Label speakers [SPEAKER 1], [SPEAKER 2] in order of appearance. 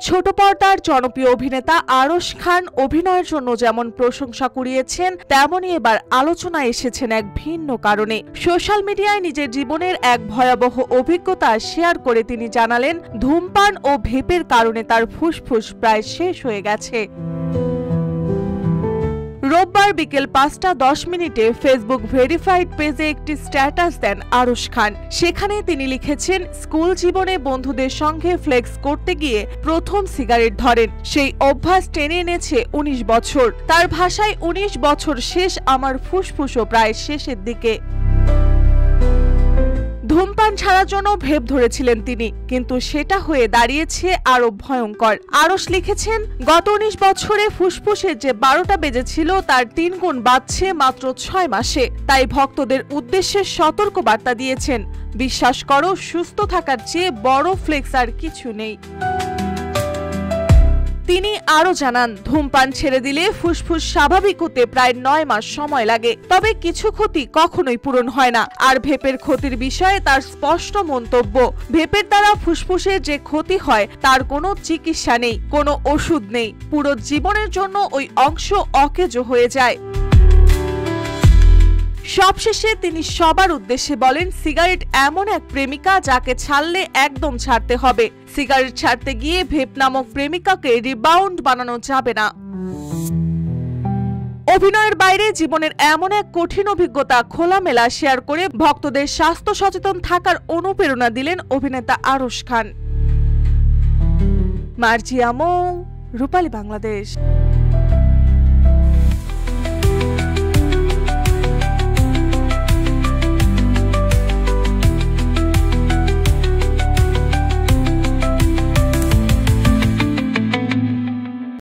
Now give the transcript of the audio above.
[SPEAKER 1] ছোট পর্দার জনপ্রিয় অভিনেতা আরশ খান অভিনয়ের জন্য যেমন প্রশংসা কুড়িয়েছেন, তেমনই এবার আলোচনায় এসেছেন এক ভিন্ন কারণে। সোশ্যাল মিডিয়ায় নিজের জীবনের এক ভয়াবহ অভিজ্ঞতা শেয়ার করে তিনি জানালেন, ধূমপান ও ভেপের কারণে তার ফুসফুস প্রায় শেষ হয়ে গেছে। রোববার বিকেল ৫টা ১০ ফেসবুক ভেরিফাইড পেজে একটি স্ট্যাটাস দেন আরশ খান। সেখানে তিনি লিখেছেন, স্কুল জীবনে বন্ধুদের সঙ্গে ফ্লেক্স করতে গিয়ে প্রথম সিগারেট ধরেন। সেই অভ্যাস টেনে এনেছে ১৯ বছর। তার ভাষায় ১৯ বছর শেষ, আমার ফুসফুসও প্রায় শেষের দিকে। ধূমপান ছাড়ার জন্য ভেপ ধরেছিলেন তিনি, কিন্তু সেটা হয়ে দাঁড়িয়েছে আরো ভয়ঙ্কর। আরশ লিখেছেন, গত ১৯ বছরে ফুসফুসের যে ১২টা বেজেছিল তার ৩ গুণ বাড়ছে মাত্র ৬ মাসে। তাই ভক্তদের উদ্দেশ্যে সতর্ক বার্তা দিয়েছেন, বিশ্বাস করো, সুস্থ থাকার চেয়ে বড় ফ্লেক্স আর কিছু নেই। তিনি আরো জানান, ধূমপান ছেড়ে দিলে ফুসফুস স্বাভাবিক হতে প্রায় ৯ মাস সময় লাগে, তবে কিছু ক্ষতি কখনোই পূরণ হয় না। আর ভেপের ক্ষতির বিষয়ে তার স্পষ্ট মন্তব্য, ভেপের দ্বারা ফুসফুসের যে ক্ষতি হয় তার কোনো চিকিৎসা নেই, কোনো ওষুধ নেই, পুরো জীবনের জন্য ওই অংশ অকেজো হয়ে যায়। সবশেষে তিনি সবার উদ্দেশ্যে বলেন, সিগারেট এমন এক প্রেমিকা যাকে ছাড়লে একদম ছাড়তে হবে। সিগারেট ছাড়তে গিয়ে ভেপ নামক প্রেমিকাকে রিবাউন্ড বানানো যাবে না। অভিনয়ের বাইরে জীবনের এমন এক কঠিন অভিজ্ঞতা খোলামেলা শেয়ার করে ভক্তদের স্বাস্থ্য সচেতন থাকার অনুপ্রেরণা দিলেন অভিনেতা আরশ খান। মার্জিয়া মৌ, রূপালী বাংলাদেশ।